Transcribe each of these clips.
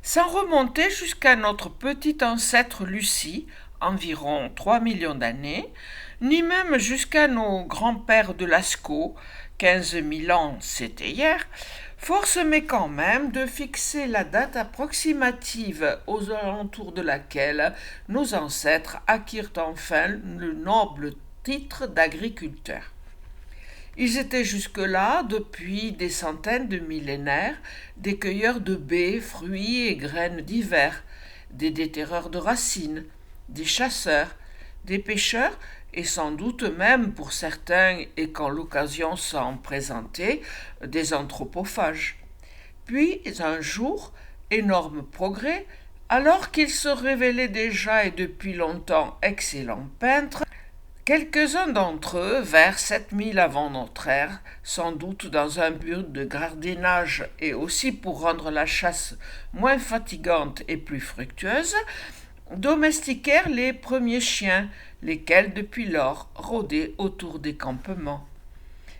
sans remonter jusqu'à notre petite ancêtre Lucie, environ 3 millions d'années, ni même jusqu'à nos grands-pères de Lascaux, 15 000 ans, c'était hier, force m'est quand même de fixer la date approximative aux alentours de laquelle nos ancêtres acquirent enfin le noble titre d'agriculteurs. Ils étaient jusque-là, depuis des centaines de millénaires, des cueilleurs de baies, fruits et graines divers, des déterreurs de racines, des chasseurs, des pêcheurs et sans doute même pour certains et quand l'occasion s'en présentait, des anthropophages. Puis un jour, énorme progrès, alors qu'ils se révélaient déjà et depuis longtemps excellents peintres, quelques-uns d'entre eux, vers 7000 avant notre ère, sans doute dans un but de gardiennage et aussi pour rendre la chasse moins fatigante et plus fructueuse, domestiquèrent les premiers chiens, lesquels depuis lors rôdaient autour des campements.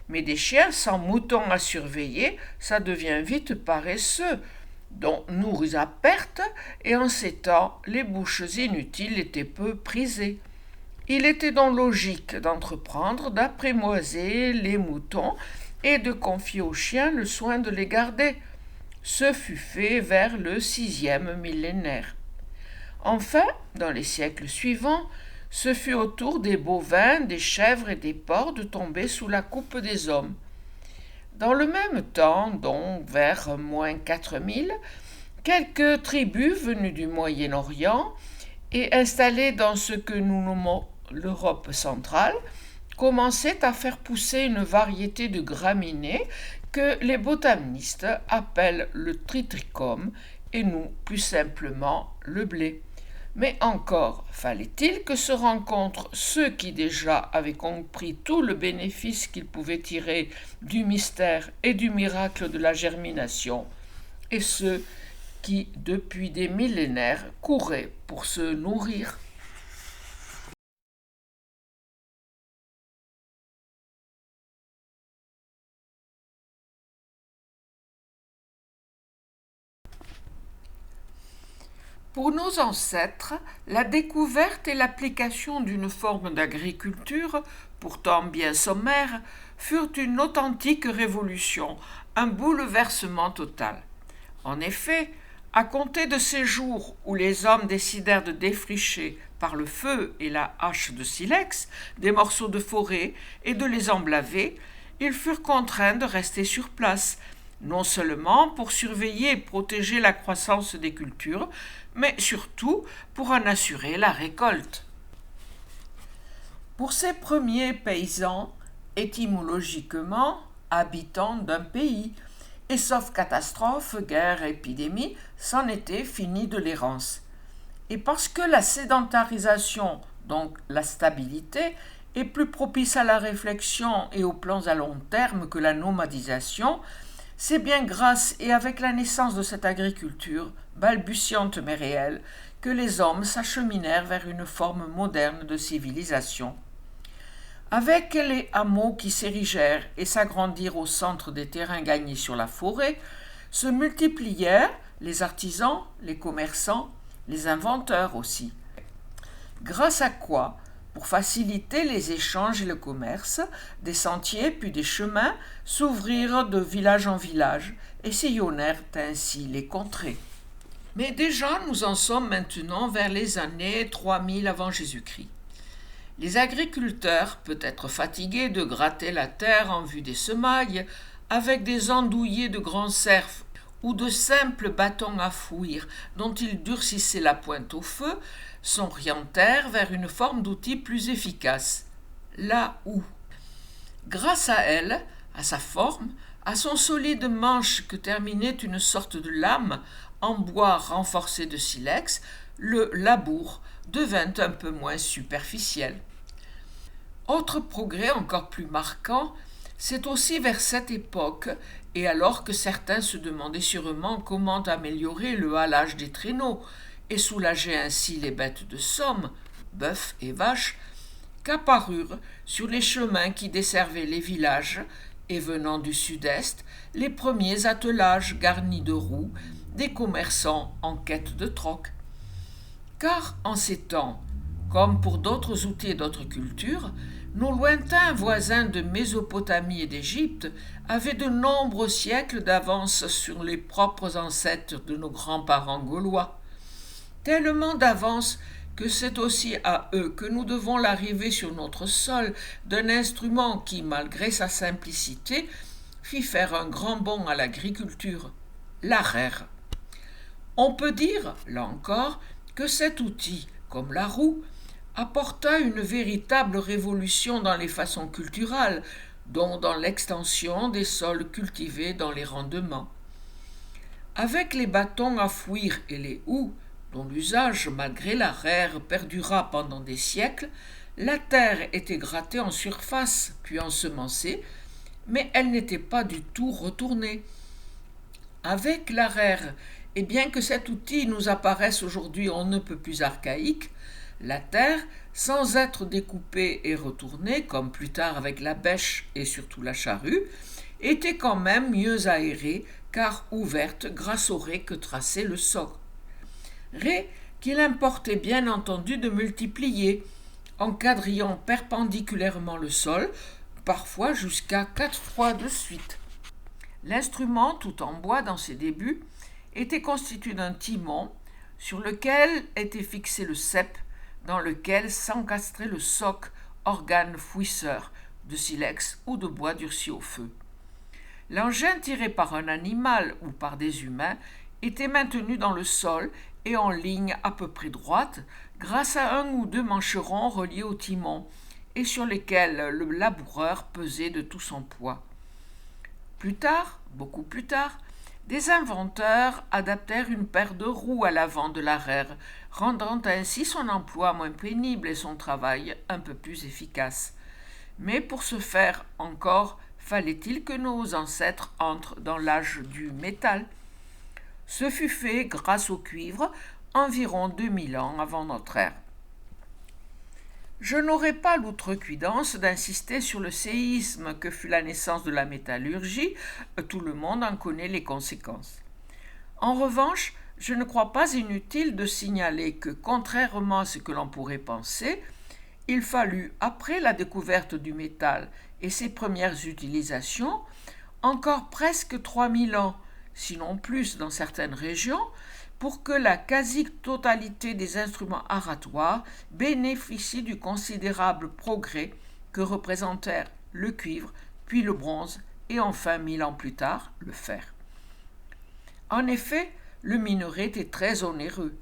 Mais des chiens sans moutons à surveiller, ça devient vite paresseux, dont nourris à perte, et en ces temps, les bouches inutiles étaient peu prisées. Il était donc logique d'entreprendre d'apprivoiser les moutons et de confier aux chiens le soin de les garder. Ce fut fait vers le 6e millénaire. Enfin, dans les siècles suivants, ce fut au tour des bovins, des chèvres et des porcs de tomber sous la coupe des hommes. Dans le même temps, donc vers moins 4000, quelques tribus venues du Moyen-Orient et installées dans ce que nous nommons l'Europe centrale, commençaient à faire pousser une variété de graminées que les botanistes appellent le triticum et nous, plus simplement, le blé. Mais encore fallait-il que se rencontrent ceux qui déjà avaient compris tout le bénéfice qu'ils pouvaient tirer du mystère et du miracle de la germination, et ceux qui, depuis des millénaires, couraient pour se nourrir. Pour nos ancêtres, la découverte et l'application d'une forme d'agriculture, pourtant bien sommaire, furent une authentique révolution, un bouleversement total. En effet, à compter de ces jours où les hommes décidèrent de défricher par le feu et la hache de silex des morceaux de forêt et de les emblaver, ils furent contraints de rester sur place, non seulement pour surveiller et protéger la croissance des cultures, mais surtout pour en assurer la récolte. Pour ces premiers paysans, étymologiquement habitants d'un pays, et sauf catastrophe, guerre, épidémie, c'en était fini de l'errance. Et parce que la sédentarisation, donc la stabilité, est plus propice à la réflexion et aux plans à long terme que la nomadisation, c'est bien grâce et avec la naissance de cette agriculture, balbutiante mais réelle, que les hommes s'acheminèrent vers une forme moderne de civilisation. Avec les hameaux qui s'érigèrent et s'agrandirent au centre des terrains gagnés sur la forêt, se multiplièrent les artisans, les commerçants, les inventeurs aussi. Grâce à quoi, pour faciliter les échanges et le commerce, des sentiers puis des chemins s'ouvrirent de village en village et sillonnèrent ainsi les contrées. Mais déjà nous en sommes maintenant vers les années 3000 avant Jésus-Christ. Les agriculteurs, peut-être fatigués de gratter la terre en vue des semailles, avec des andouillés de grands cerfs ou de simples bâtons à fouir dont ils durcissaient la pointe au feu, s'orientèrent vers une forme d'outil plus efficace, la houe. Grâce à elle, à sa forme, à son solide manche que terminait une sorte de lame en bois renforcé de silex, le labour devint un peu moins superficiel. Autre progrès encore plus marquant, c'est aussi vers cette époque, et alors que certains se demandaient sûrement comment améliorer le halage des traîneaux et soulager ainsi les bêtes de somme, bœufs et vaches, qu'apparurent sur les chemins qui desservaient les villages et venant du sud-est les premiers attelages garnis de roues des commerçants en quête de troc. Car en ces temps, comme pour d'autres outils et d'autres cultures, nos lointains voisins de Mésopotamie et d'Égypte avaient de nombreux siècles d'avance sur les propres ancêtres de nos grands-parents gaulois. Tellement d'avance que c'est aussi à eux que nous devons l'arrivée sur notre sol d'un instrument qui, malgré sa simplicité, fit faire un grand bond à l'agriculture, l'arère. On peut dire, là encore, que cet outil, comme la roue, apporta une véritable révolution dans les façons culturales, dont dans l'extension des sols cultivés dans les rendements. Avec les bâtons à fouir et les houes, dont l'usage, malgré l'arère, perdura pendant des siècles, la terre était grattée en surface, puis ensemencée, mais elle n'était pas du tout retournée. Avec l'arère, et bien que cet outil nous apparaisse aujourd'hui on ne peut plus archaïque, la terre, sans être découpée et retournée, comme plus tard avec la bêche et surtout la charrue, était quand même mieux aérée, car ouverte grâce aux raies que traçait le sol. Raies qu'il importait bien entendu de multiplier, en quadrillant perpendiculairement le sol, parfois jusqu'à 4 fois de suite. L'instrument, tout en bois dans ses débuts, était constitué d'un timon sur lequel était fixé le cep, dans lequel s'encastrait le soc, organe fouisseur, de silex ou de bois durci au feu. L'engin tiré par un animal ou par des humains était maintenu dans le sol et en ligne à peu près droite, grâce à un ou deux mancherons reliés au timon, et sur lesquels le laboureur pesait de tout son poids. Plus tard, beaucoup plus tard, des inventeurs adaptèrent une paire de roues à l'avant de l'arère, rendant ainsi son emploi moins pénible et son travail un peu plus efficace. Mais pour ce faire encore, fallait-il que nos ancêtres entrent dans l'âge du métal. Ce fut fait grâce au cuivre environ 2000 ans avant notre ère. Je n'aurai pas l'outrecuidance d'insister sur le séisme que fut la naissance de la métallurgie, tout le monde en connaît les conséquences. En revanche, je ne crois pas inutile de signaler que, contrairement à ce que l'on pourrait penser, il fallut, après la découverte du métal et ses premières utilisations, encore presque 3000 ans, sinon plus dans certaines régions, pour que la quasi-totalité des instruments aratoires bénéficient du considérable progrès que représentèrent le cuivre, puis le bronze et enfin 1000 ans plus tard, le fer. En effet, le minerai était très onéreux.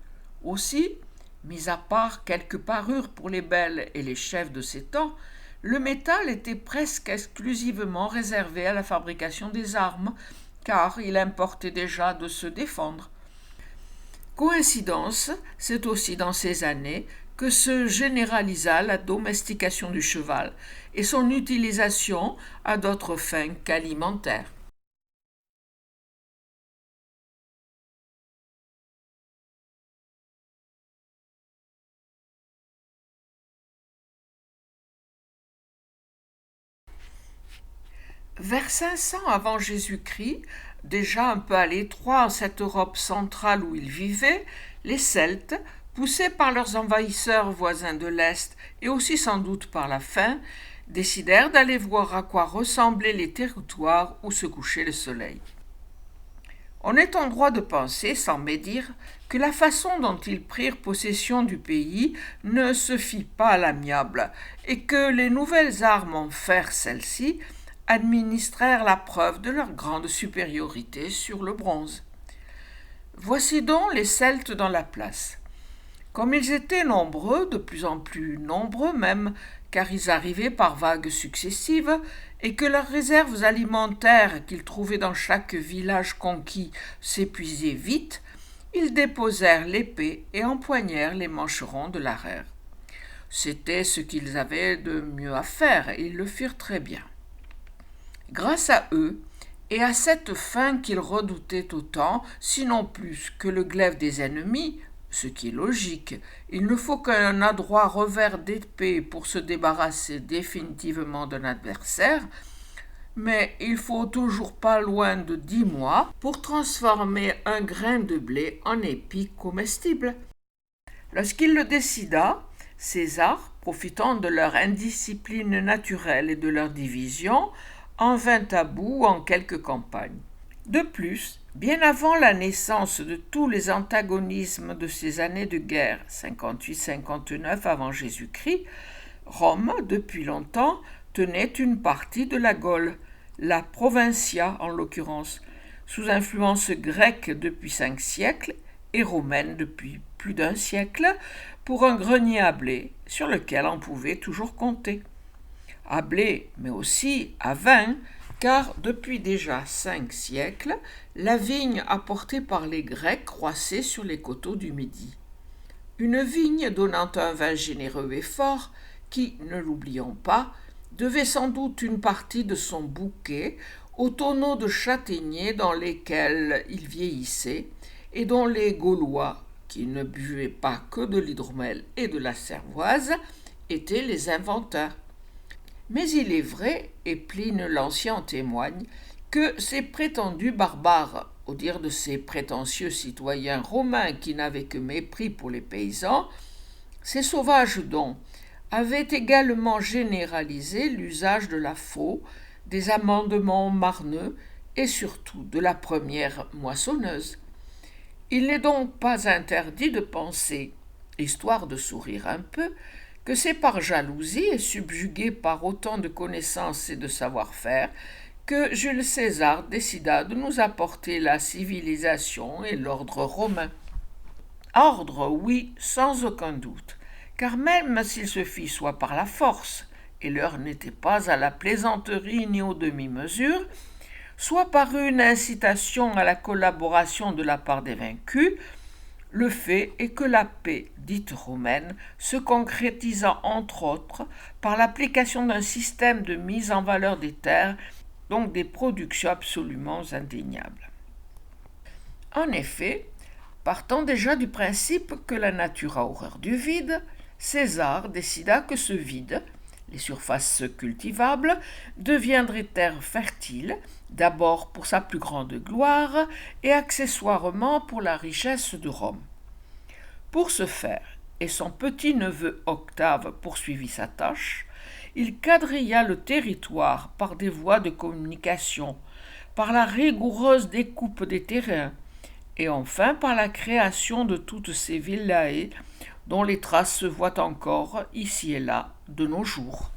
Aussi, mis à part quelques parures pour les belles et les chefs de ces temps, le métal était presque exclusivement réservé à la fabrication des armes, car il importait déjà de se défendre. Coïncidence, c'est aussi dans ces années que se généralisa la domestication du cheval et son utilisation à d'autres fins qu'alimentaires. Vers 500 avant Jésus-Christ, déjà un peu à l'étroit en cette Europe centrale où ils vivaient, les Celtes, poussés par leurs envahisseurs voisins de l'Est et aussi sans doute par la faim, décidèrent d'aller voir à quoi ressemblaient les territoires où se couchait le soleil. On est en droit de penser, sans médire, que la façon dont ils prirent possession du pays ne se fit pas à l'amiable et que les nouvelles armes en fer celles-ci administrèrent la preuve de leur grande supériorité sur le bronze. Voici donc les Celtes dans la place. Comme ils étaient nombreux, de plus en plus nombreux même, car ils arrivaient par vagues successives, et que leurs réserves alimentaires qu'ils trouvaient dans chaque village conquis s'épuisaient vite, ils déposèrent l'épée et empoignèrent les mancherons de l'arère. C'était ce qu'ils avaient de mieux à faire, et ils le firent très bien. Grâce à eux, et à cette faim qu'ils redoutaient autant, sinon plus que le glaive des ennemis, ce qui est logique, il ne faut qu'un adroit revers d'épée pour se débarrasser définitivement d'un adversaire, mais il faut toujours pas loin de 10 mois pour transformer un grain de blé en épi comestible. Lorsqu'il le décida, César, profitant de leur indiscipline naturelle et de leur division, en vint à bout en quelques campagnes. De plus, bien avant la naissance de tous les antagonismes de ces années de guerre, 58-59 avant Jésus-Christ, Rome, depuis longtemps, tenait une partie de la Gaule, la Provincia en l'occurrence, sous influence grecque depuis 5 siècles et romaine depuis plus d'1 siècle, pour un grenier à blé sur lequel on pouvait toujours compter. À blé, mais aussi à vin, car depuis déjà 5 siècles, la vigne apportée par les Grecs croissait sur les coteaux du Midi. Une vigne donnant un vin généreux et fort, qui, ne l'oublions pas, devait sans doute une partie de son bouquet aux tonneaux de châtaigniers dans lesquels il vieillissait et dont les Gaulois, qui ne buvaient pas que de l'hydromel et de la cervoise, étaient les inventeurs. Mais il est vrai, et Pline l'Ancien en témoigne, que ces prétendus barbares, au dire de ces prétentieux citoyens romains qui n'avaient que mépris pour les paysans, ces sauvages dons avaient également généralisé l'usage de la faux, des amendements marneux et surtout de la première moissonneuse. Il n'est donc pas interdit de penser, histoire de sourire un peu, que c'est par jalousie et subjugué par autant de connaissances et de savoir-faire que Jules César décida de nous apporter la civilisation et l'ordre romain. Ordre, oui, sans aucun doute, car même s'il se fit soit par la force, et l'heure n'était pas à la plaisanterie ni aux demi-mesures, soit par une incitation à la collaboration de la part des vaincus, le fait est que la paix dite romaine se concrétisa entre autres par l'application d'un système de mise en valeur des terres, donc des productions absolument indéniables. En effet, partant déjà du principe que la nature a horreur du vide, César décida que ce vide, les surfaces cultivables, deviendraient terres fertiles, d'abord pour sa plus grande gloire et accessoirement pour la richesse de Rome. Pour ce faire, et son petit-neveu Octave poursuivit sa tâche, il quadrilla le territoire par des voies de communication, par la rigoureuse découpe des terrains, et enfin par la création de toutes ces villae dont les traces se voient encore ici et là de nos jours.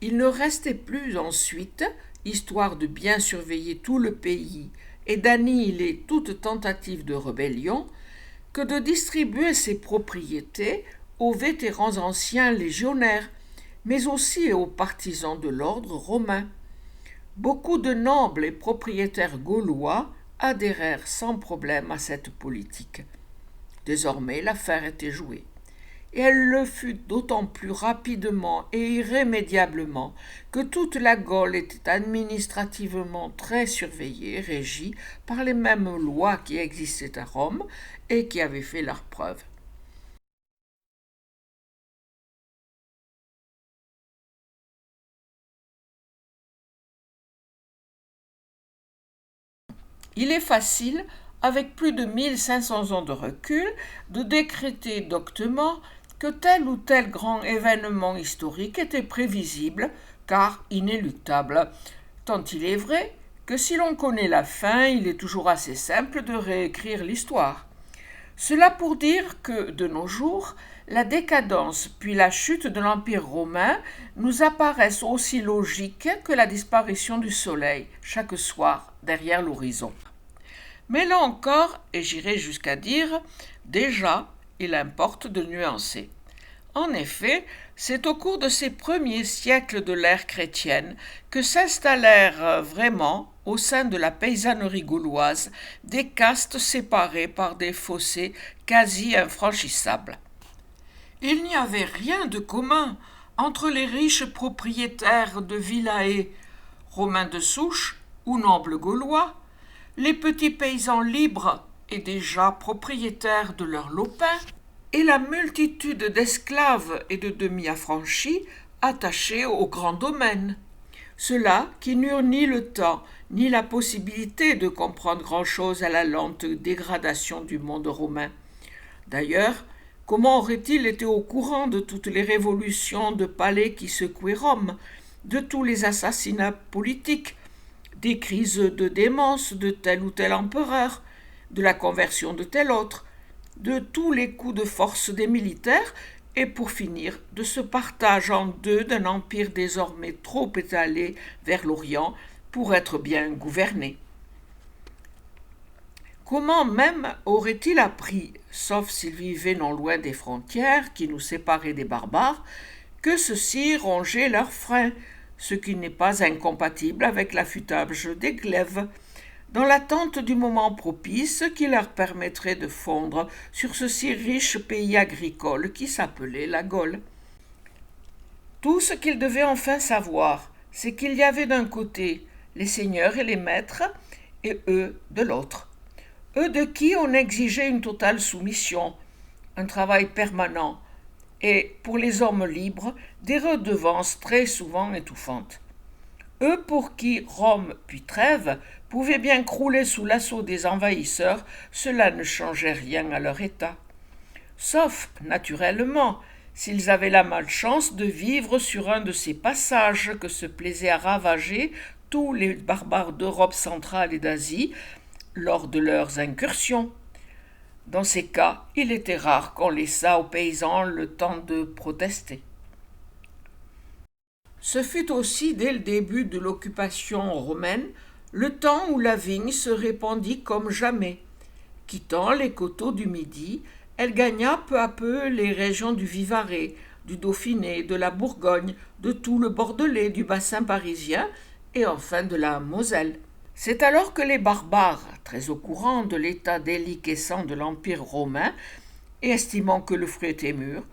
Il ne restait plus ensuite, histoire de bien surveiller tout le pays et d'annihiler toute tentative de rébellion, que de distribuer ses propriétés aux vétérans anciens légionnaires, mais aussi aux partisans de l'ordre romain. Beaucoup de nobles et propriétaires gaulois adhérèrent sans problème à cette politique. Désormais, l'affaire était jouée. Et elle le fut d'autant plus rapidement et irrémédiablement que toute la Gaule était administrativement très surveillée et régie par les mêmes lois qui existaient à Rome et qui avaient fait leurs preuves. Il est facile, avec plus de 1500 ans de recul, de décréter doctement que tel ou tel grand événement historique était prévisible, car inéluctable, tant il est vrai que si l'on connaît la fin, il est toujours assez simple de réécrire l'histoire. Cela pour dire que, de nos jours, la décadence puis la chute de l'Empire romain nous apparaissent aussi logiques que la disparition du soleil chaque soir derrière l'horizon. Mais là encore, et j'irai jusqu'à dire, déjà, il importe de nuancer. En effet, c'est au cours de ces premiers siècles de l'ère chrétienne que s'installèrent vraiment, au sein de la paysannerie gauloise, des castes séparées par des fossés quasi infranchissables. Il n'y avait rien de commun entre les riches propriétaires de villae, romains de souche ou nobles gaulois, les petits paysans libres et déjà propriétaires de leurs lopins, et la multitude d'esclaves et de demi-affranchis attachés aux grands domaines. Ceux-là qui n'eurent ni le temps ni la possibilité de comprendre grand-chose à la lente dégradation du monde romain. D'ailleurs, comment auraient-ils été au courant de toutes les révolutions de palais qui secouaient Rome, de tous les assassinats politiques, des crises de démence de tel ou tel empereur, de la conversion de tel autre, de tous les coups de force des militaires, et pour finir, de ce partage en deux d'un empire désormais trop étalé vers l'Orient pour être bien gouverné. Comment même aurait-il appris, sauf s'il vivait non loin des frontières qui nous séparaient des barbares, que ceux-ci rongeaient leurs freins, ce qui n'est pas incompatible avec l'affûtage des glaives, dans l'attente du moment propice qui leur permettrait de fondre sur ce si riche pays agricole qui s'appelait la Gaule. Tout ce qu'ils devaient enfin savoir, c'est qu'il y avait d'un côté les seigneurs et les maîtres, et eux de l'autre. Eux de qui on exigeait une totale soumission, un travail permanent, et, pour les hommes libres, des redevances très souvent étouffantes. Eux pour qui Rome puis Trêves pouvaient bien crouler sous l'assaut des envahisseurs, cela ne changeait rien à leur état. Sauf, naturellement, s'ils avaient la malchance de vivre sur un de ces passages que se plaisaient à ravager tous les barbares d'Europe centrale et d'Asie lors de leurs incursions. Dans ces cas, il était rare qu'on laissât aux paysans le temps de protester. Ce fut aussi dès le début de l'occupation romaine le temps où la vigne se répandit comme jamais. Quittant les coteaux du Midi, elle gagna peu à peu les régions du Vivarais, du Dauphiné, de la Bourgogne, de tout le Bordelais, du bassin parisien et enfin de la Moselle. C'est alors que les barbares, très au courant de l'état déliquescent de l'Empire romain et estimant que le fruit était mûr,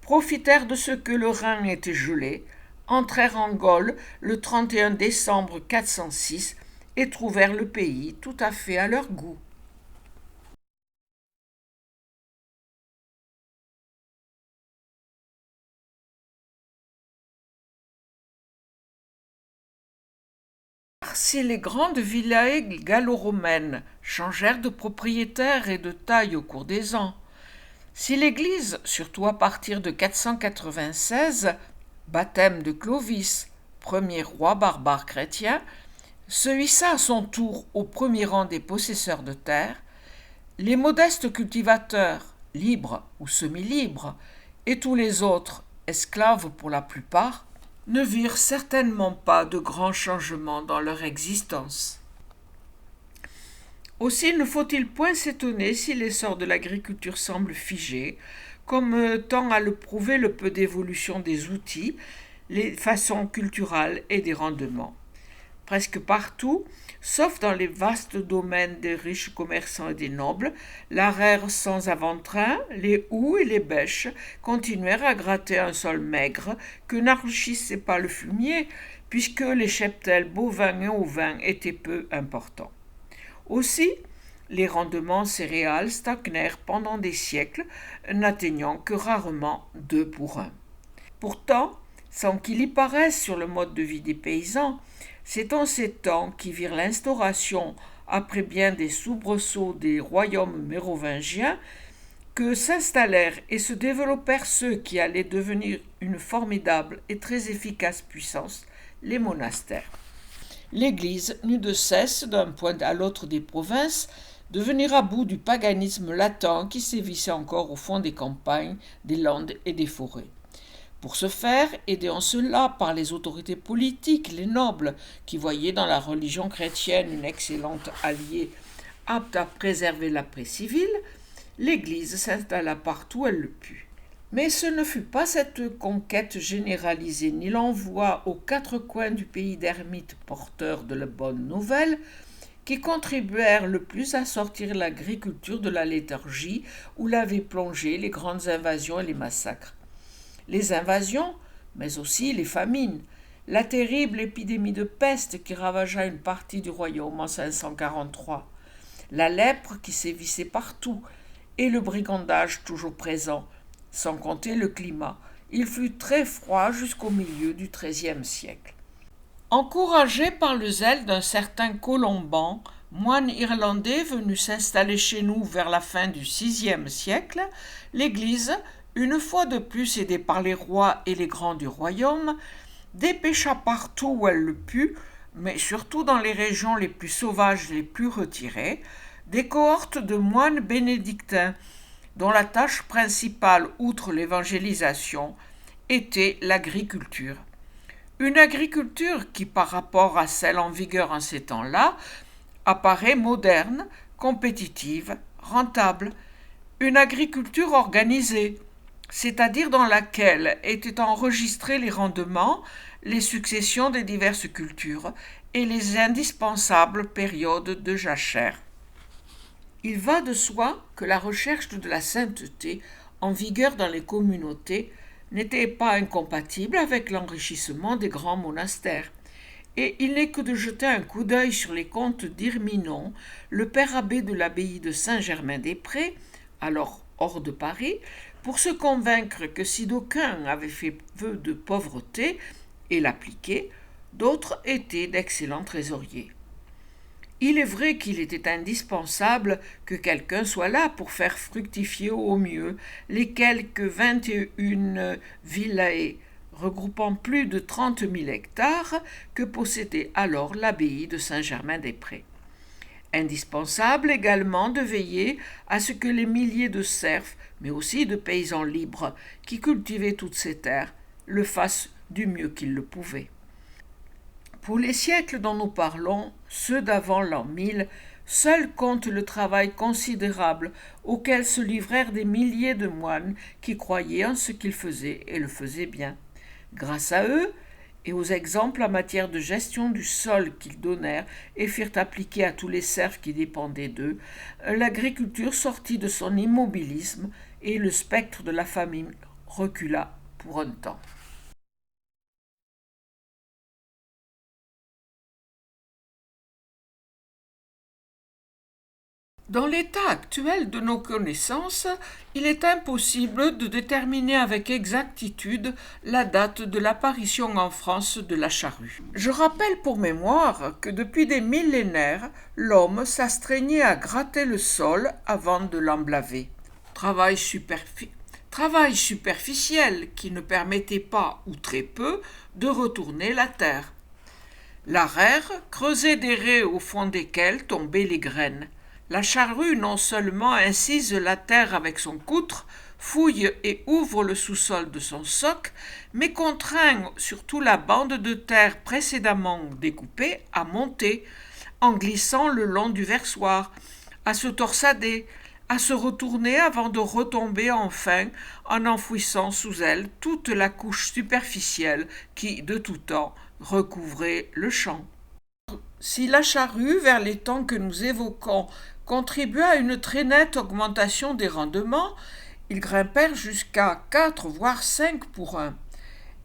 profitèrent de ce que le Rhin était gelé, entrèrent en Gaule le 31 décembre 406 et trouvèrent le pays tout à fait à leur goût. Si les grandes villas gallo-romaines changèrent de propriétaire et de taille au cours des ans, si l'Église, surtout à partir de 496, baptême de Clovis, premier roi barbare chrétien, se hissa à son tour au premier rang des possesseurs de terre, les modestes cultivateurs, libres ou semi-libres, et tous les autres, esclaves pour la plupart, ne virent certainement pas de grands changements dans leur existence. Aussi ne faut-il point s'étonner si l'essor de l'agriculture semble figé, comme tend à le prouver le peu d'évolution des outils, les façons culturales et des rendements. Presque partout, sauf dans les vastes domaines des riches commerçants et des nobles, l'arère sans avant-train, les houes et les bêches continuèrent à gratter un sol maigre que n'enrichissait pas le fumier, puisque les cheptels bovins et ovins étaient peu importants. Aussi, les rendements céréales stagnèrent pendant des siècles, n'atteignant que rarement 2 pour 1. Pourtant, sans qu'il y paraisse sur le mode de vie des paysans, c'est en ces temps qui virent l'instauration, après bien des soubresauts des royaumes mérovingiens, que s'installèrent et se développèrent ceux qui allaient devenir une formidable et très efficace puissance, les monastères. L'Église n'eut de cesse, d'un point à l'autre des provinces, de venir à bout du paganisme latent qui sévissait encore au fond des campagnes, des landes et des forêts. Pour ce faire, aidés en cela par les autorités politiques, les nobles, qui voyaient dans la religion chrétienne une excellente alliée apte à préserver la paix civile, l'Église s'installa partout où elle le put. Mais ce ne fut pas cette conquête généralisée ni l'envoi aux 4 coins du pays d'ermites porteurs de la bonne nouvelle qui contribuèrent le plus à sortir l'agriculture de la léthargie où l'avaient plongé les grandes invasions et les massacres. Les invasions, mais aussi les famines, la terrible épidémie de peste qui ravagea une partie du royaume en 543, la lèpre qui sévissait partout et le brigandage toujours présent, sans compter le climat. Il fut très froid jusqu'au milieu du XIIIe siècle. Encouragé par le zèle d'un certain Colomban, moine irlandais venu s'installer chez nous vers la fin du VIe siècle, l'Église, une fois de plus aidée par les rois et les grands du royaume, dépêcha partout où elle le put, mais surtout dans les régions les plus sauvages et les plus retirées, des cohortes de moines bénédictins, dont la tâche principale, outre l'évangélisation, était l'agriculture. Une agriculture qui, par rapport à celle en vigueur en ces temps-là, apparaît moderne, compétitive, rentable. Une agriculture organisée, c'est-à-dire dans laquelle étaient enregistrés les rendements, les successions des diverses cultures et les indispensables périodes de jachère. Il va de soi que la recherche de la sainteté en vigueur dans les communautés n'était pas incompatible avec l'enrichissement des grands monastères. Et il n'est que de jeter un coup d'œil sur les comptes d'Irminon, le père abbé de l'abbaye de Saint-Germain-des-Prés, alors hors de Paris, pour se convaincre que si d'aucuns avaient fait vœu de pauvreté et l'appliquaient, d'autres étaient d'excellents trésoriers. Il est vrai qu'il était indispensable que quelqu'un soit là pour faire fructifier au mieux les quelques 21 villae regroupant plus de 30 000 hectares que possédait alors l'abbaye de Saint-Germain-des-Prés. Indispensable également de veiller à ce que les milliers de serfs, mais aussi de paysans libres qui cultivaient toutes ces terres, le fassent du mieux qu'ils le pouvaient. Pour les siècles dont nous parlons, ceux d'avant l'an 1000, seul compte le travail considérable auquel se livrèrent des milliers de moines qui croyaient en ce qu'ils faisaient et le faisaient bien. Grâce à eux, et aux exemples en matière de gestion du sol qu'ils donnèrent et firent appliquer à tous les serfs qui dépendaient d'eux, l'agriculture sortit de son immobilisme et le spectre de la famine recula pour un temps. Dans l'état actuel de nos connaissances, il est impossible de déterminer avec exactitude la date de l'apparition en France de la charrue. Je rappelle pour mémoire que depuis des millénaires, l'homme s'astreignait à gratter le sol avant de l'emblaver. Travail superficiel qui ne permettait pas, ou très peu, de retourner la terre. L'arère creusait des raies au fond desquelles tombaient les graines. La charrue non seulement incise la terre avec son coutre, fouille et ouvre le sous-sol de son soc, mais contraint surtout la bande de terre précédemment découpée à monter, en glissant le long du versoir, à se torsader, à se retourner avant de retomber enfin en enfouissant sous elle toute la couche superficielle qui, de tout temps, recouvrait le champ. Si la charrue, vers les temps que nous évoquons, contribua à une très nette augmentation des rendements, ils grimpèrent jusqu'à 4 voire 5 pour 1.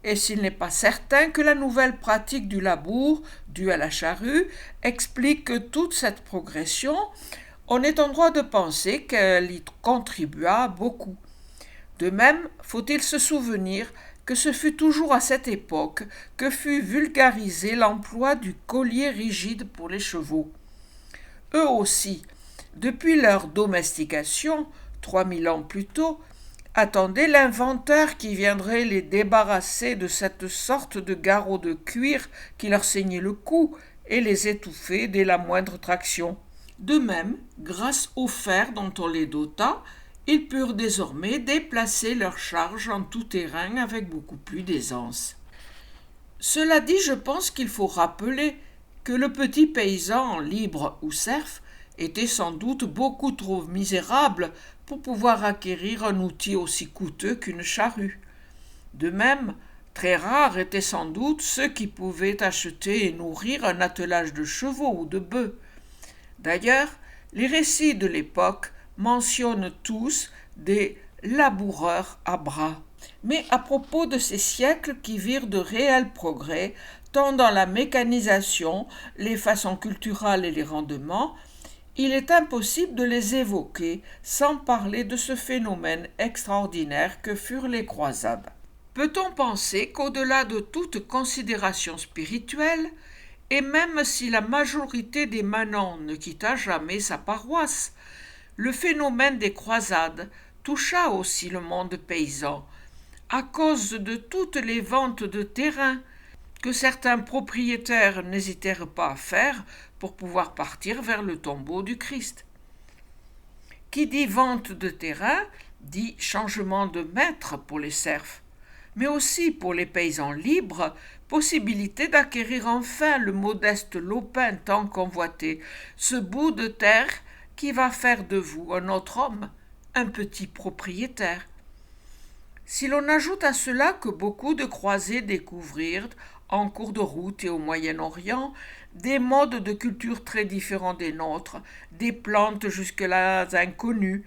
Et s'il n'est pas certain que la nouvelle pratique du labour, due à la charrue, explique toute cette progression, on est en droit de penser qu'elle y contribua beaucoup. De même, faut-il se souvenir que ce fut toujours à cette époque que fut vulgarisé l'emploi du collier rigide pour les chevaux. Eux aussi, depuis leur domestication, 3000 ans plus tôt, attendaient l'inventeur qui viendrait les débarrasser de cette sorte de garrot de cuir qui leur saignait le cou et les étouffait dès la moindre traction. De même, grâce au fer dont on les dota, ils purent désormais déplacer leurs charges en tout terrain avec beaucoup plus d'aisance. Cela dit, je pense qu'il faut rappeler que le petit paysan, libre ou serf, était sans doute beaucoup trop misérable pour pouvoir acquérir un outil aussi coûteux qu'une charrue. De même, très rares étaient sans doute ceux qui pouvaient acheter et nourrir un attelage de chevaux ou de bœufs. D'ailleurs, les récits de l'époque mentionnent tous des laboureurs à bras. Mais à propos de ces siècles qui virent de réels progrès, tant dans la mécanisation, les façons culturales et les rendements, il est impossible de les évoquer sans parler de ce phénomène extraordinaire que furent les croisades. Peut-on penser qu'au-delà de toute considération spirituelle, et même si la majorité des manants ne quitta jamais sa paroisse, le phénomène des croisades toucha aussi le monde paysan, à cause de toutes les ventes de terrains que certains propriétaires n'hésitèrent pas à faire pour pouvoir partir vers le tombeau du Christ. Qui dit vente de terrain dit changement de maître pour les serfs, mais aussi pour les paysans libres, possibilité d'acquérir enfin le modeste lopin tant convoité, ce bout de terre qui va faire de vous un autre homme, un petit propriétaire. Si l'on ajoute à cela que beaucoup de croisés découvrirent, en cours de route et au Moyen-Orient, des modes de culture très différents des nôtres, des plantes jusque-là inconnues,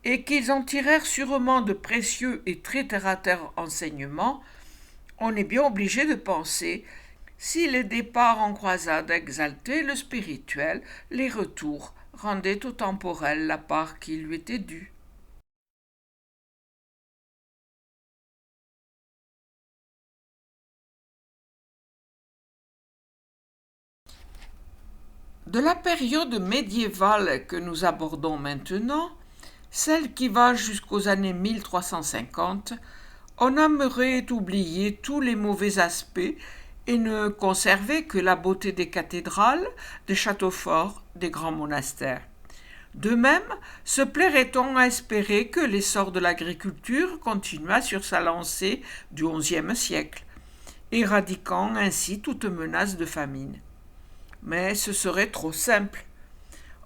et qu'ils en tirèrent sûrement de précieux et très terre-à-terre enseignements, on est bien obligé de penser, si les départs en croisade exaltaient le spirituel, les retours rendaient au temporel la part qui lui était due. De la période médiévale que nous abordons maintenant, celle qui va jusqu'aux années 1350, on aimerait oublier tous les mauvais aspects et ne conserver que la beauté des cathédrales, des châteaux forts, des grands monastères. De même, se plairait-on à espérer que l'essor de l'agriculture continuât sur sa lancée du XIe siècle, éradiquant ainsi toute menace de famine. Mais ce serait trop simple.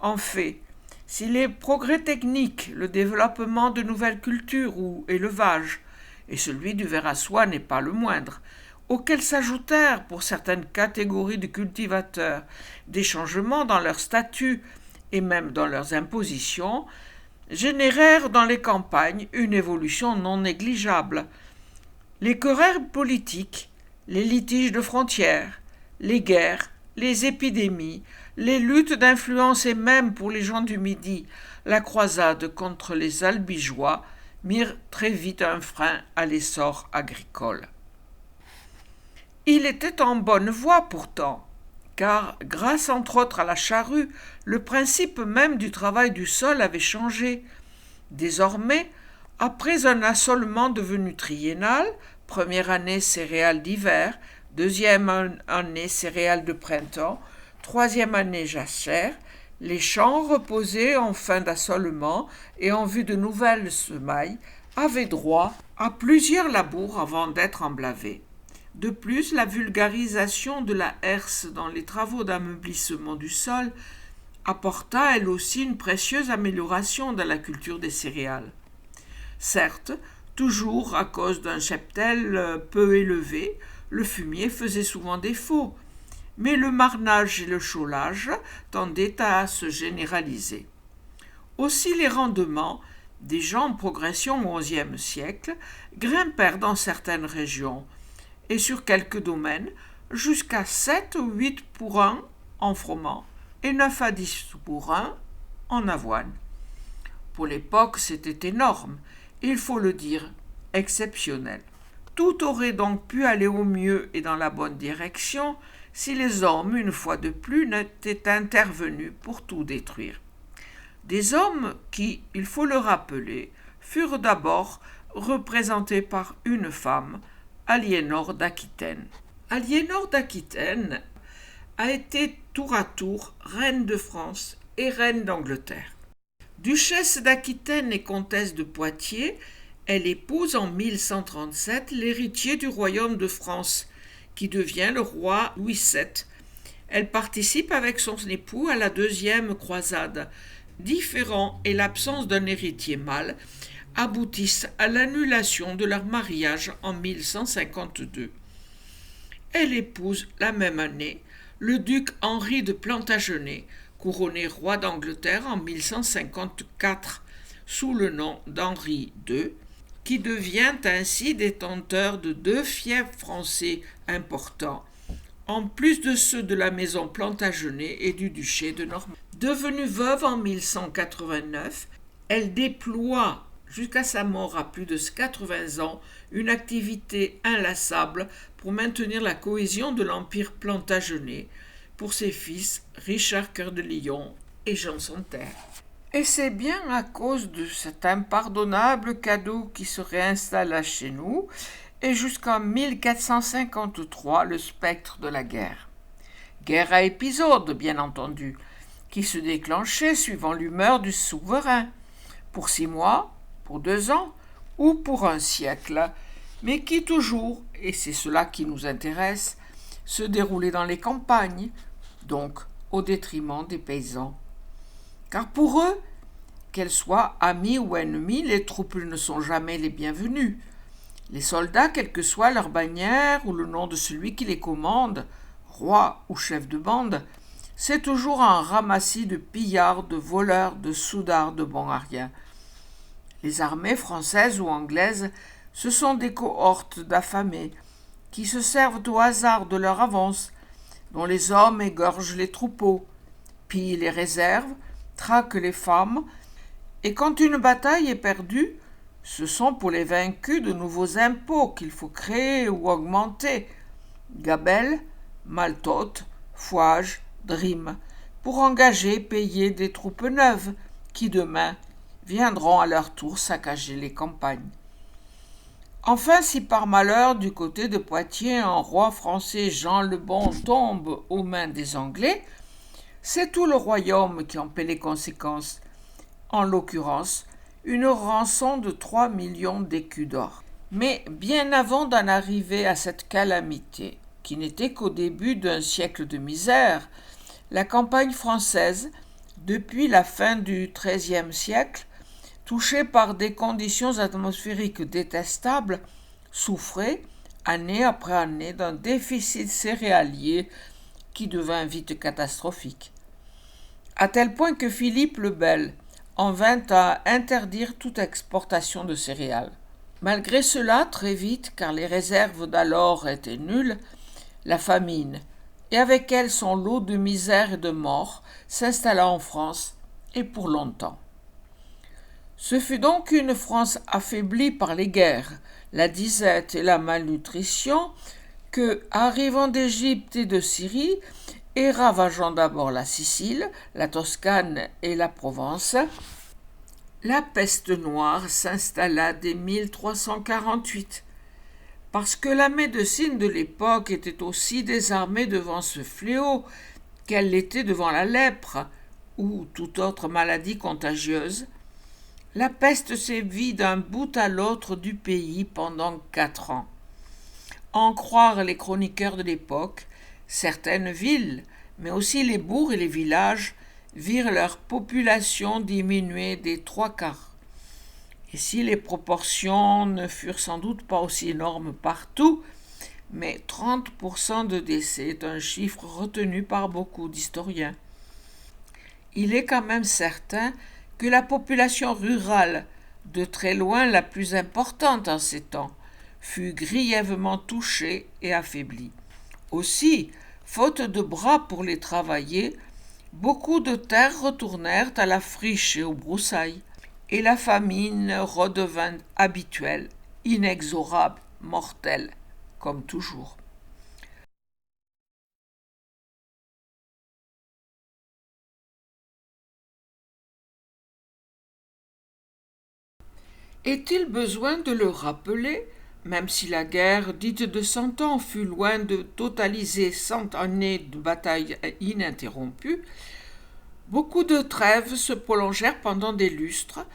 En fait, si les progrès techniques, le développement de nouvelles cultures ou élevage, et celui du ver à soie n'est pas le moindre, auxquels s'ajoutèrent pour certaines catégories de cultivateurs des changements dans leur statut et même dans leurs impositions, générèrent dans les campagnes une évolution non négligeable. Les querelles politiques, les litiges de frontières, les guerres, les épidémies, les luttes d'influence et même pour les gens du Midi, la croisade contre les albigeois mirent très vite un frein à l'essor agricole. Il était en bonne voie pourtant, car grâce entre autres à la charrue, le principe même du travail du sol avait changé. Désormais, après un assolement devenu triennal, première année céréales d'hiver, deuxième année céréales de printemps, troisième année jachère, les champs reposés en fin d'assolement et en vue de nouvelles semailles avaient droit à plusieurs labours avant d'être emblavés. De plus, la vulgarisation de la herse dans les travaux d'ameublissement du sol apporta elle aussi une précieuse amélioration dans la culture des céréales. Certes, toujours à cause d'un cheptel peu élevé, le fumier faisait souvent défaut, mais le marnage et le chaulage tendaient à se généraliser. Aussi les rendements, déjà en progression au XIe siècle, grimpèrent dans certaines régions, et sur quelques domaines, jusqu'à 7 ou 8 pour 1 en froment et 9 à 10 pour 1 en avoine. Pour l'époque, c'était énorme, et il faut le dire, exceptionnel. Tout aurait donc pu aller au mieux et dans la bonne direction si les hommes, une fois de plus, n'étaient intervenus pour tout détruire. Des hommes qui, il faut le rappeler, furent d'abord représentés par une femme, Aliénor d'Aquitaine. Aliénor d'Aquitaine a été tour à tour reine de France et reine d'Angleterre. Duchesse d'Aquitaine et comtesse de Poitiers, elle épouse en 1137 l'héritier du royaume de France, qui devient le roi Louis VII. Elle participe avec son époux à la deuxième croisade. Différent et l'absence d'un héritier mâle aboutissent à l'annulation de leur mariage en 1152. Elle épouse la même année le duc Henri de Plantagenet, couronné roi d'Angleterre en 1154 sous le nom d'Henri II, qui devient ainsi détenteur de 2 fiefs français importants, en plus de ceux de la maison Plantagenet et du duché de Normandie. Devenue veuve en 1189, elle déploie jusqu'à sa mort à plus de 80 ans, une activité inlassable pour maintenir la cohésion de l'Empire plantagenet pour ses fils Richard Cœur de Lion et Jean sans Terre. Et c'est bien à cause de cet impardonnable cadeau qui se réinstalla chez nous, et jusqu'en 1453 le spectre de la guerre. Guerre à épisodes, bien entendu, qui se déclenchait suivant l'humeur du souverain, pour 6 mois, pour 2 ans ou pour un siècle, mais qui toujours, et c'est cela qui nous intéresse, se déroulait dans les campagnes, donc au détriment des paysans. Car pour eux, qu'elles soient amis ou ennemis, les troupes ne sont jamais les bienvenues. Les soldats, quelle que soit leur bannière ou le nom de celui qui les commande, roi ou chef de bande, c'est toujours un ramassis de pillards, de voleurs, de soudards, de bons à rien. Les armées françaises ou anglaises, ce sont des cohortes d'affamés qui se servent au hasard de leur avance, dont les hommes égorgent les troupeaux, pillent les réserves, traquent les femmes, et quand une bataille est perdue, ce sont pour les vaincus de nouveaux impôts qu'il faut créer ou augmenter, gabelles, maltotes, fouages, drimes, pour engager, payer des troupes neuves qui demain viendront à leur tour saccager les campagnes. Enfin, si par malheur du côté de Poitiers un roi français Jean le Bon tombe aux mains des Anglais, c'est tout le royaume qui en paie les conséquences, en l'occurrence une rançon de 3 millions d'écus d'or. Mais bien avant d'en arriver à cette calamité, qui n'était qu'au début d'un siècle de misère, la campagne française, depuis la fin du XIIIe siècle, touchée par des conditions atmosphériques détestables, souffrait, année après année, d'un déficit céréalier qui devint vite catastrophique. À tel point que Philippe le Bel en vint à interdire toute exportation de céréales. Malgré cela, très vite, car les réserves d'alors étaient nulles, la famine, et avec elle son lot de misère et de mort, s'installa en France, et pour longtemps. Ce fut donc une France affaiblie par les guerres, la disette et la malnutrition que, arrivant d'Égypte et de Syrie, et ravageant d'abord la Sicile, la Toscane et la Provence, la peste noire s'installa dès 1348, parce que la médecine de l'époque était aussi désarmée devant ce fléau qu'elle l'était devant la lèpre ou toute autre maladie contagieuse. La peste sévit d'un bout à l'autre du pays pendant 4 ans. En croire les chroniqueurs de l'époque, certaines villes, mais aussi les bourgs et les villages, virent leur population diminuer des 3/4. Et si les proportions ne furent sans doute pas aussi énormes partout, mais 30% de décès est un chiffre retenu par beaucoup d'historiens. Il est quand même certain que la population rurale, de très loin la plus importante en ces temps, fut grièvement touchée et affaiblie. Aussi, faute de bras pour les travailler, beaucoup de terres retournèrent à la friche et aux broussailles, et la famine redevint habituelle, inexorable, mortelle, comme toujours. Est-il besoin de le rappeler, même si la guerre dite de 100 ans fut loin de totaliser 100 années de bataille ininterrompue, beaucoup de trêves se prolongèrent pendant des lustres.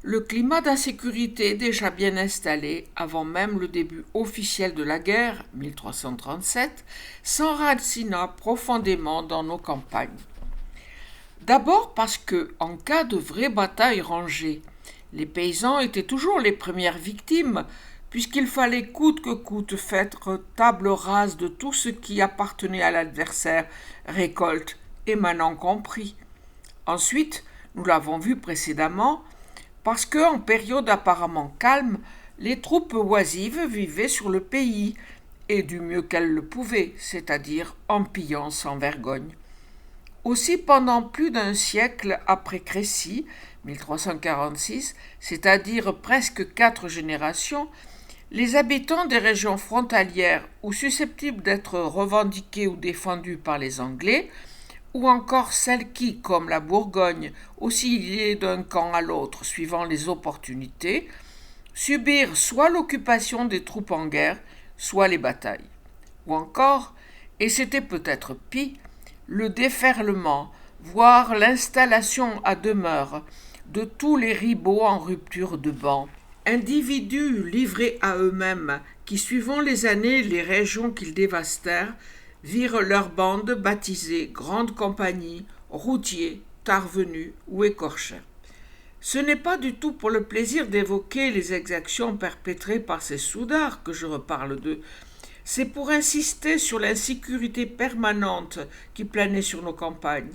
Le climat d'insécurité déjà bien installé avant même le début officiel de la guerre, 1337, s'enracina profondément dans nos campagnes. D'abord parce que, en cas de vraie bataille rangée, les paysans étaient toujours les premières victimes, puisqu'il fallait coûte que coûte faire table rase de tout ce qui appartenait à l'adversaire, récolte et manant compris. Ensuite, nous l'avons vu précédemment, parce que, en période apparemment calme, les troupes oisives vivaient sur le pays, et du mieux qu'elles le pouvaient, c'est-à-dire en pillant sans vergogne. Aussi, pendant plus d'un siècle après Crécy, 1346, c'est-à-dire presque 4 générations, les habitants des régions frontalières ou susceptibles d'être revendiqués ou défendus par les Anglais, ou encore celles qui, comme la Bourgogne, oscillaient d'un camp à l'autre suivant les opportunités, subirent soit l'occupation des troupes en guerre, soit les batailles. Ou encore, et c'était peut-être pis, le déferlement, voire l'installation à demeure de tous les ribauds en rupture de ban. Individus livrés à eux-mêmes, qui, suivant les années et les régions qu'ils dévastèrent, virent leurs bandes baptisées Grande Compagnie, routiers, tard venus ou écorchés. Ce n'est pas du tout pour le plaisir d'évoquer les exactions perpétrées par ces soudards que je reparle d'eux. C'est pour insister sur l'insécurité permanente qui planait sur nos campagnes.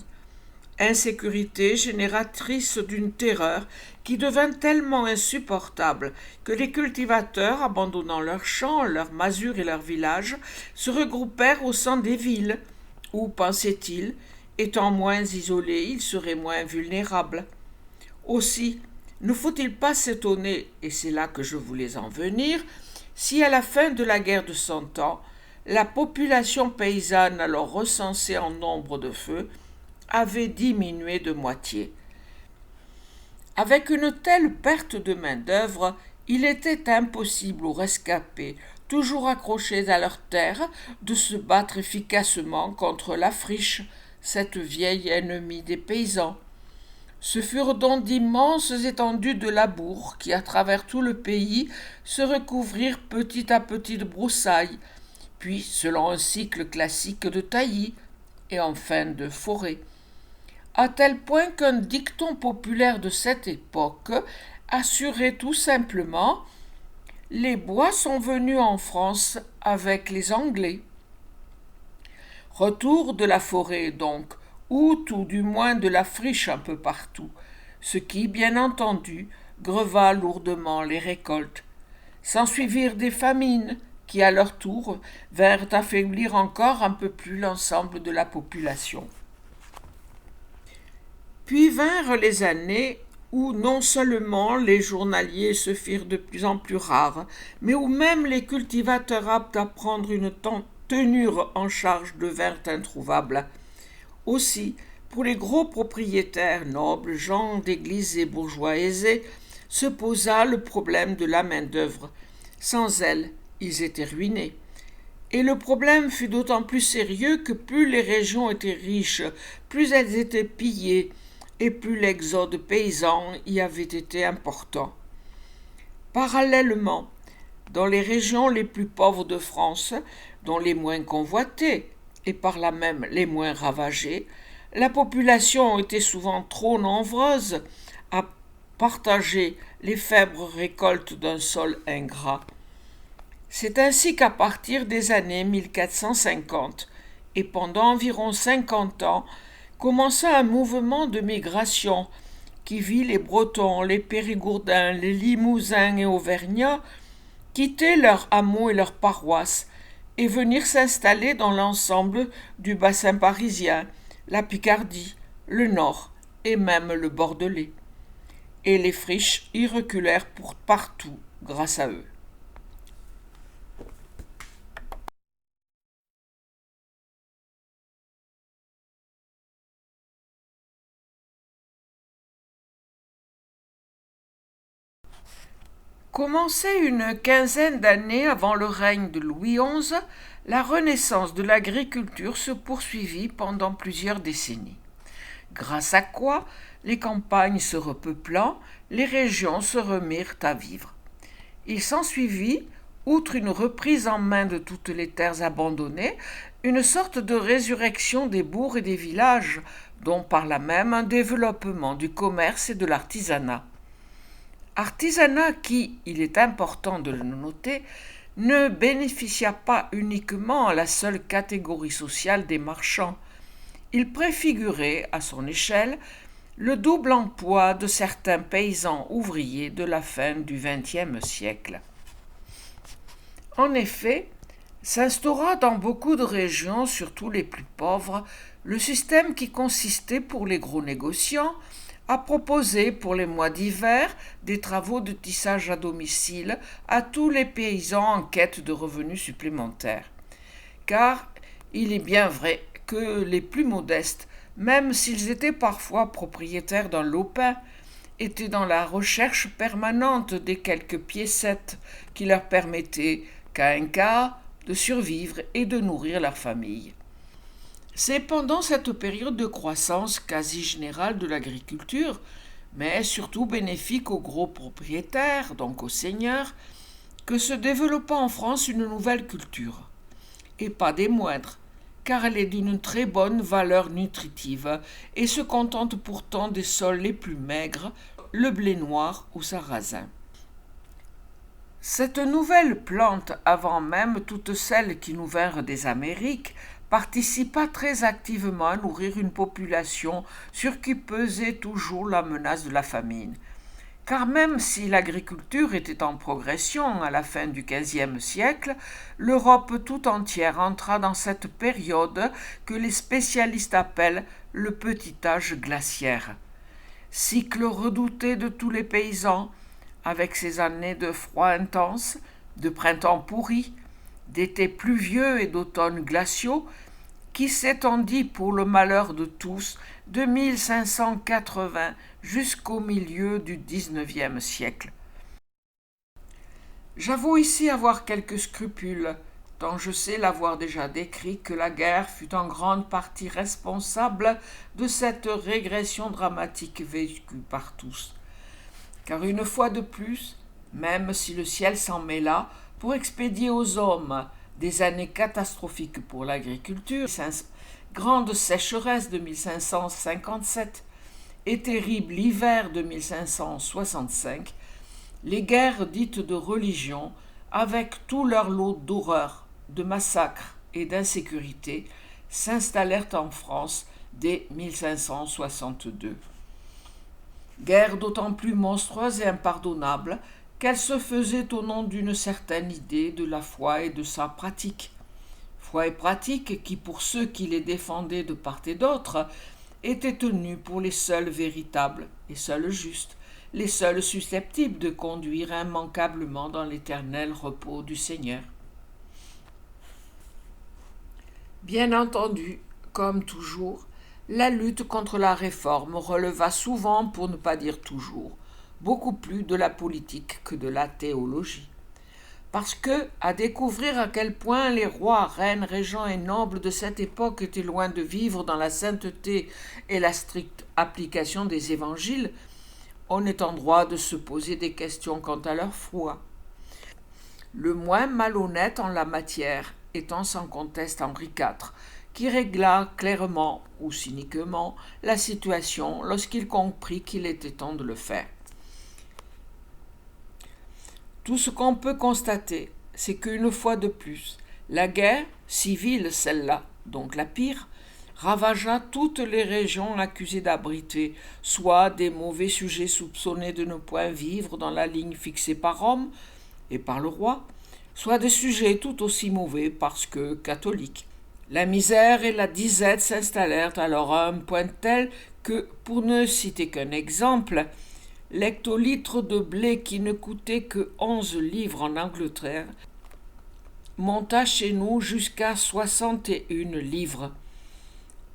Insécurité génératrice d'une terreur qui devint tellement insupportable que les cultivateurs, abandonnant leurs champs, leurs masures et leurs villages, se regroupèrent au sein des villes, où, pensaient-ils, étant moins isolés, ils seraient moins vulnérables. Aussi, ne faut-il pas s'étonner, et c'est là que je voulais en venir, si à la fin de la guerre de Cent Ans, la population paysanne alors recensée en nombre de feux avait diminué de moitié. Avec une telle perte de main-d'œuvre, il était impossible aux rescapés, toujours accrochés à leurs terres, de se battre efficacement contre la friche, cette vieille ennemie des paysans. Ce furent donc d'immenses étendues de labour qui, à travers tout le pays, se recouvrirent petit à petit de broussailles, puis, selon un cycle classique, de taillis, et enfin de forêts. À tel point qu'un dicton populaire de cette époque assurait tout simplement « Les bois sont venus en France avec les Anglais ». Retour de la forêt donc, ou tout du moins de la friche un peu partout, ce qui, bien entendu, greva lourdement les récoltes. S'ensuivirent des famines qui, à leur tour, vinrent affaiblir encore un peu plus l'ensemble de la population. Puis vinrent les années où non seulement les journaliers se firent de plus en plus rares, mais où même les cultivateurs aptes à prendre une tenure en charge devinrent introuvables. Aussi, pour les gros propriétaires nobles, gens d'église et bourgeois aisés, se posa le problème de la main-d'œuvre. Sans elle, ils étaient ruinés. Et le problème fut d'autant plus sérieux que plus les régions étaient riches, plus elles étaient pillées, et plus l'exode paysan y avait été important. Parallèlement, dans les régions les plus pauvres de France, dont les moins convoitées, et par là même les moins ravagées, la population était souvent trop nombreuse à partager les faibles récoltes d'un sol ingrat. C'est ainsi qu'à partir des années 1450, et pendant environ 50 ans, commença un mouvement de migration qui vit les Bretons, les Périgourdins, les Limousins et Auvergnats quitter leurs hameaux et leurs paroisses et venir s'installer dans l'ensemble du bassin parisien, la Picardie, le Nord et même le Bordelais. Et les friches y reculèrent pour partout grâce à eux. Commencée une quinzaine d'années avant le règne de Louis XI, la renaissance de l'agriculture se poursuivit pendant plusieurs décennies. Grâce à quoi, les campagnes se repeuplant, les régions se remirent à vivre. Il s'ensuivit, outre une reprise en main de toutes les terres abandonnées, une sorte de résurrection des bourgs et des villages, dont par là même un développement du commerce et de l'artisanat. Artisanat qui, il est important de le noter, ne bénéficia pas uniquement à la seule catégorie sociale des marchands. Il préfigurait, à son échelle, le double emploi de certains paysans ouvriers de la fin du XXe siècle. En effet, S'instaura dans beaucoup de régions, surtout les plus pauvres, le système qui consistait pour les gros négociants à proposer pour les mois d'hiver des travaux de tissage à domicile à tous les paysans en quête de revenus supplémentaires. Car il est bien vrai que les plus modestes, même s'ils étaient parfois propriétaires d'un lopin, étaient dans la recherche permanente des quelques piécettes qui leur permettaient, qu'à un cas, de survivre et de nourrir leur famille. C'est pendant cette période de croissance quasi générale de l'agriculture, mais surtout bénéfique aux gros propriétaires, donc aux seigneurs, que se développa en France une nouvelle culture. Et pas des moindres, car elle est d'une très bonne valeur nutritive et se contente pourtant des sols les plus maigres, le blé noir ou sarrasin. Cette nouvelle plante, avant même toutes celles qui nous vinrent des Amériques, participa très activement à nourrir une population sur qui pesait toujours la menace de la famine. Car même si l'agriculture était en progression à la fin du XVe siècle, l'Europe tout entière entra dans cette période que les spécialistes appellent le petit âge glaciaire. Cycle redouté de tous les paysans, avec ses années de froid intense, de printemps pourris, d'étés pluvieux et d'automnes glaciaux, qui s'étendit pour le malheur de tous de 1580 jusqu'au milieu du XIXe siècle. J'avoue ici avoir quelques scrupules, tant je sais l'avoir déjà décrit que la guerre fut en grande partie responsable de cette régression dramatique vécue par tous. Car une fois de plus, même si le ciel s'en mêla pour expédier aux hommes des années catastrophiques pour l'agriculture, grande sécheresse de 1557 et terrible hiver de 1565, les guerres dites de religion, avec tout leur lot d'horreurs, de massacres et d'insécurité, s'installèrent en France dès 1562. Guerre d'autant plus monstrueuse et impardonnable qu'elle se faisait au nom d'une certaine idée de la foi et de sa pratique. Foi et pratique qui, pour ceux qui les défendaient de part et d'autre, étaient tenus pour les seuls véritables et seuls justes, les seuls susceptibles de conduire immanquablement dans l'éternel repos du Seigneur. Bien entendu, comme toujours, la lutte contre la réforme releva souvent, pour ne pas dire toujours, beaucoup plus de la politique que de la théologie. Parce que, à découvrir à quel point les rois, reines, régents et nobles de cette époque étaient loin de vivre dans la sainteté et la stricte application des évangiles, on est en droit de se poser des questions quant à leur foi. Le moins malhonnête en la matière étant sans conteste Henri IV, qui régla clairement ou cyniquement la situation lorsqu'il comprit qu'il était temps de le faire. Tout ce qu'on peut constater, c'est qu'une fois de plus, la guerre, civile celle-là, donc la pire, ravagea toutes les régions accusées d'abriter soit des mauvais sujets soupçonnés de ne point vivre dans la ligne fixée par Rome et par le roi, soit des sujets tout aussi mauvais parce que catholiques. La misère et la disette s'installèrent alors à un point tel que, pour ne citer qu'un exemple, l'hectolitre de blé qui ne coûtait que 11 livres en Angleterre monta chez nous jusqu'à 61 livres.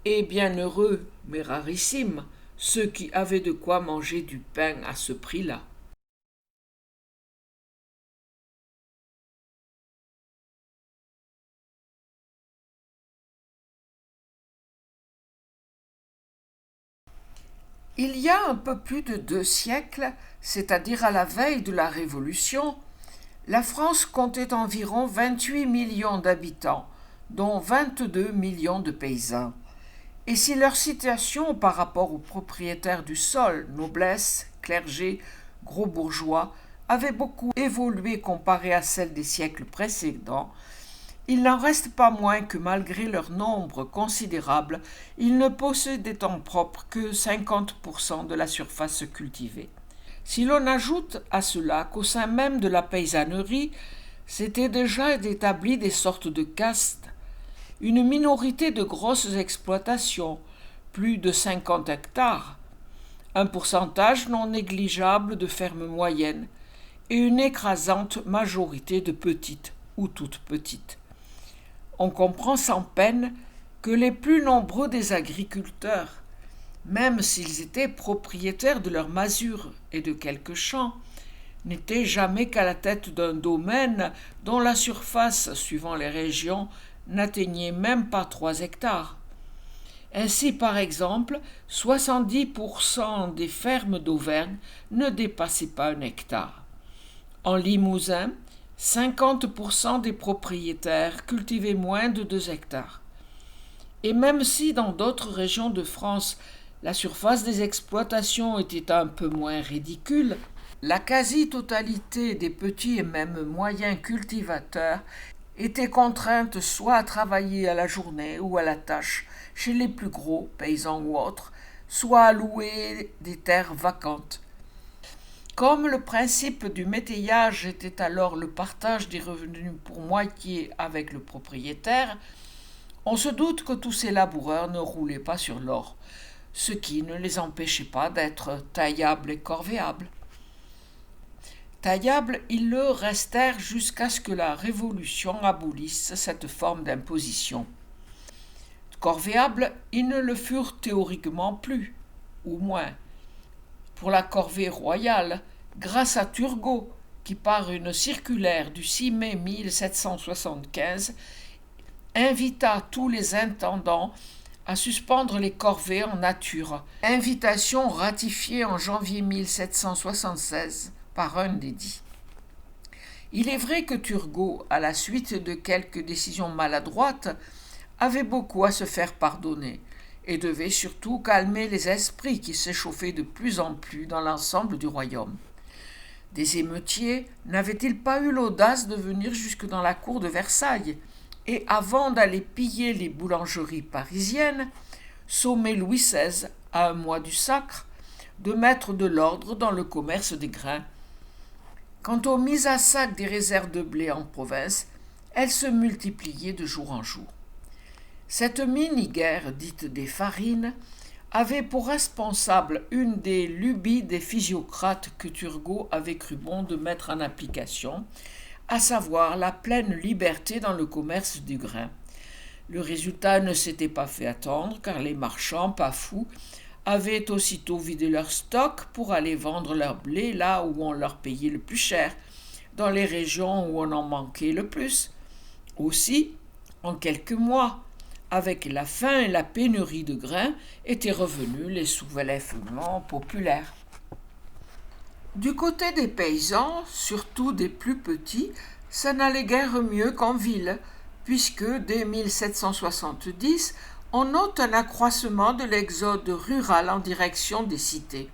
Et bien heureux, mais rarissimes, ceux qui avaient de quoi manger du pain à ce prix-là. Il y a un peu plus de 2 siècles, c'est-à-dire à la veille de la Révolution, la France comptait environ 28 millions d'habitants, dont 22 millions de paysans. Et si leur situation par rapport aux propriétaires du sol, noblesse, clergé, gros bourgeois, avait beaucoup évolué comparée à celle des siècles précédents, il n'en reste pas moins que malgré leur nombre considérable, ils ne possédaient en propre que 50% de la surface cultivée. Si l'on ajoute à cela qu'au sein même de la paysannerie, s'étaient déjà établis des sortes de castes, une minorité de grosses exploitations, plus de 50 hectares, un pourcentage non négligeable de fermes moyennes et une écrasante majorité de petites ou toutes petites. On comprend sans peine que les plus nombreux des agriculteurs, même s'ils étaient propriétaires de leurs masures et de quelques champs, n'étaient jamais qu'à la tête d'un domaine dont la surface, suivant les régions, n'atteignait même pas 3 hectares. Ainsi, par exemple, 70% des fermes d'Auvergne ne dépassaient pas 1 hectare. En Limousin, 50% des propriétaires cultivaient moins de 2 hectares. Et même si dans d'autres régions de France, la surface des exploitations était un peu moins ridicule, la quasi-totalité des petits et même moyens cultivateurs était contrainte soit à travailler à la journée ou à la tâche chez les plus gros, paysans ou autres, soit à louer des terres vacantes. Comme le principe du métayage était alors le partage des revenus pour moitié avec le propriétaire, on se doute que tous ces laboureurs ne roulaient pas sur l'or, ce qui ne les empêchait pas d'être taillables et corvéables. Taillables, ils le restèrent jusqu'à ce que la Révolution abolisse cette forme d'imposition. Corvéables, ils ne le furent théoriquement plus, ou moins. Pour la corvée royale, grâce à Turgot, qui par une circulaire du 6 mai 1775 invita tous les intendants à suspendre les corvées en nature, invitation ratifiée en janvier 1776 par un des dits. Il est vrai que Turgot, à la suite de quelques décisions maladroites, avait beaucoup à se faire pardonner et devait surtout calmer les esprits qui s'échauffaient de plus en plus dans l'ensemble du royaume. Des émeutiers n'avaient-ils pas eu l'audace de venir jusque dans la cour de Versailles et, avant d'aller piller les boulangeries parisiennes, sommer Louis XVI, à un mois du sacre, de mettre de l'ordre dans le commerce des grains? Quant aux mises à sac des réserves de blé en province, elles se multipliaient de jour en jour. Cette mini-guerre, dite des farines, avait pour responsable une des lubies des physiocrates que Turgot avait cru bon de mettre en application, à savoir la pleine liberté dans le commerce du grain. Le résultat ne s'était pas fait attendre, car les marchands, pas fous, avaient aussitôt vidé leur stock pour aller vendre leur blé là où on leur payait le plus cher, dans les régions où on en manquait le plus. Aussi, en quelques mois, avec la faim et la pénurie de grains, étaient revenus les soulèvements populaires. Du côté des paysans, surtout des plus petits, ça n'allait guère mieux qu'en ville, puisque dès 1770, on note un accroissement de l'exode rural en direction des cités.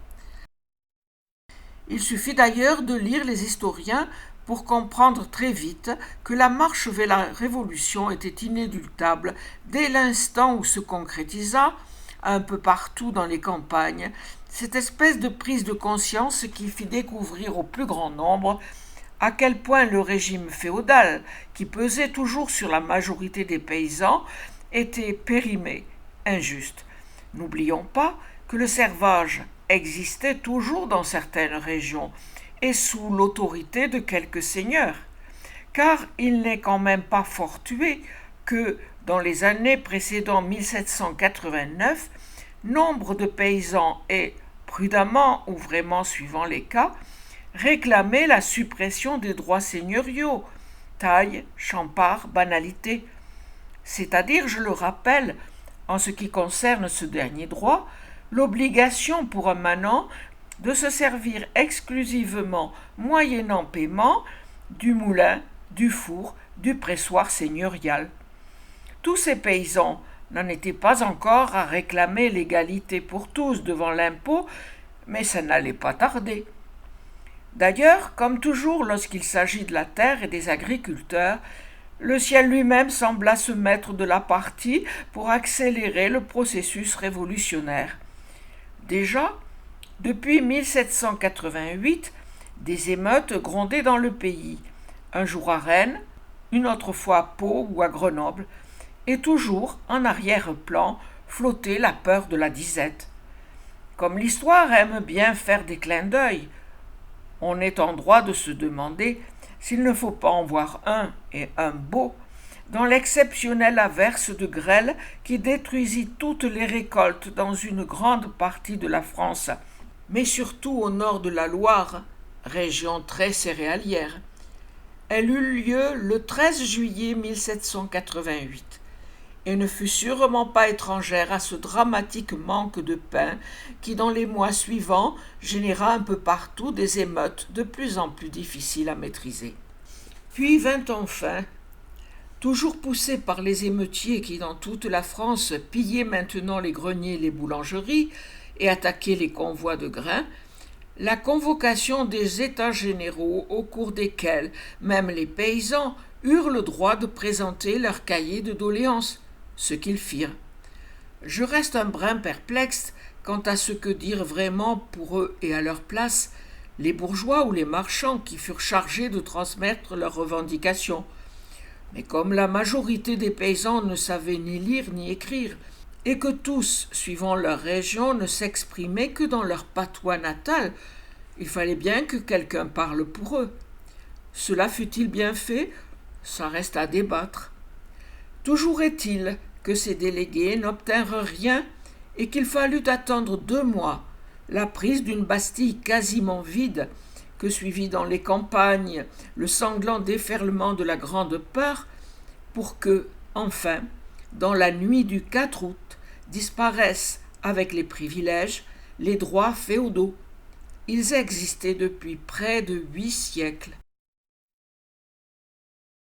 Il suffit d'ailleurs de lire les historiens pour comprendre très vite que la marche vers la Révolution était inéluctable dès l'instant où se concrétisa, un peu partout dans les campagnes, cette espèce de prise de conscience qui fit découvrir au plus grand nombre à quel point le régime féodal, qui pesait toujours sur la majorité des paysans, était périmé, injuste. N'oublions pas que le servage existait toujours dans certaines régions et sous l'autorité de quelques seigneurs, car il n'est quand même pas fortuit que, dans les années précédant 1789, nombre de paysans aient, prudemment ou vraiment suivant les cas, réclamé la suppression des droits seigneuriaux, taille, champart, banalité, c'est-à-dire, je le rappelle, en ce qui concerne ce dernier droit, l'obligation pour un manant de se servir exclusivement, moyennant paiement, du moulin, du four, du pressoir seigneurial. Tous ces paysans n'en étaient pas encore à réclamer l'égalité pour tous devant l'impôt, mais ça n'allait pas tarder. D'ailleurs, comme toujours lorsqu'il s'agit de la terre et des agriculteurs, le ciel lui-même sembla se mettre de la partie pour accélérer le processus révolutionnaire. Déjà, depuis 1788, des émeutes grondaient dans le pays, un jour à Rennes, une autre fois à Pau ou à Grenoble, et toujours en arrière-plan flottait la peur de la disette. Comme l'histoire aime bien faire des clins d'œil, on est en droit de se demander s'il ne faut pas en voir un, et un beau, dans l'exceptionnelle averse de grêle qui détruisit toutes les récoltes dans une grande partie de la France, mais surtout au nord de la Loire, région très céréalière. Elle eut lieu le 13 juillet 1788 et ne fut sûrement pas étrangère à ce dramatique manque de pain qui, dans les mois suivants, généra un peu partout des émeutes de plus en plus difficiles à maîtriser. Puis vint enfin, toujours poussé par les émeutiers qui, dans toute la France, pillaient maintenant les greniers et les boulangeries et attaquaient les convois de grains, la convocation des États généraux au cours desquels même les paysans eurent le droit de présenter leur cahier de doléances, ce qu'ils firent. Je reste un brin perplexe quant à ce que dirent vraiment pour eux et à leur place les bourgeois ou les marchands qui furent chargés de transmettre leurs revendications. Mais comme la majorité des paysans ne savaient ni lire ni écrire, et que tous, suivant leur région, ne s'exprimaient que dans leur patois natal, il fallait bien que quelqu'un parle pour eux. Cela fut-il bien fait? Ça reste à débattre. Toujours est-il que ces délégués n'obtinrent rien et qu'il fallut attendre 2 mois la prise d'une Bastille quasiment vide, que suivit dans les campagnes le sanglant déferlement de la grande peur, pour que, enfin, dans la nuit du 4 août, disparaissent avec les privilèges les droits féodaux. Ils existaient depuis près de 8 siècles.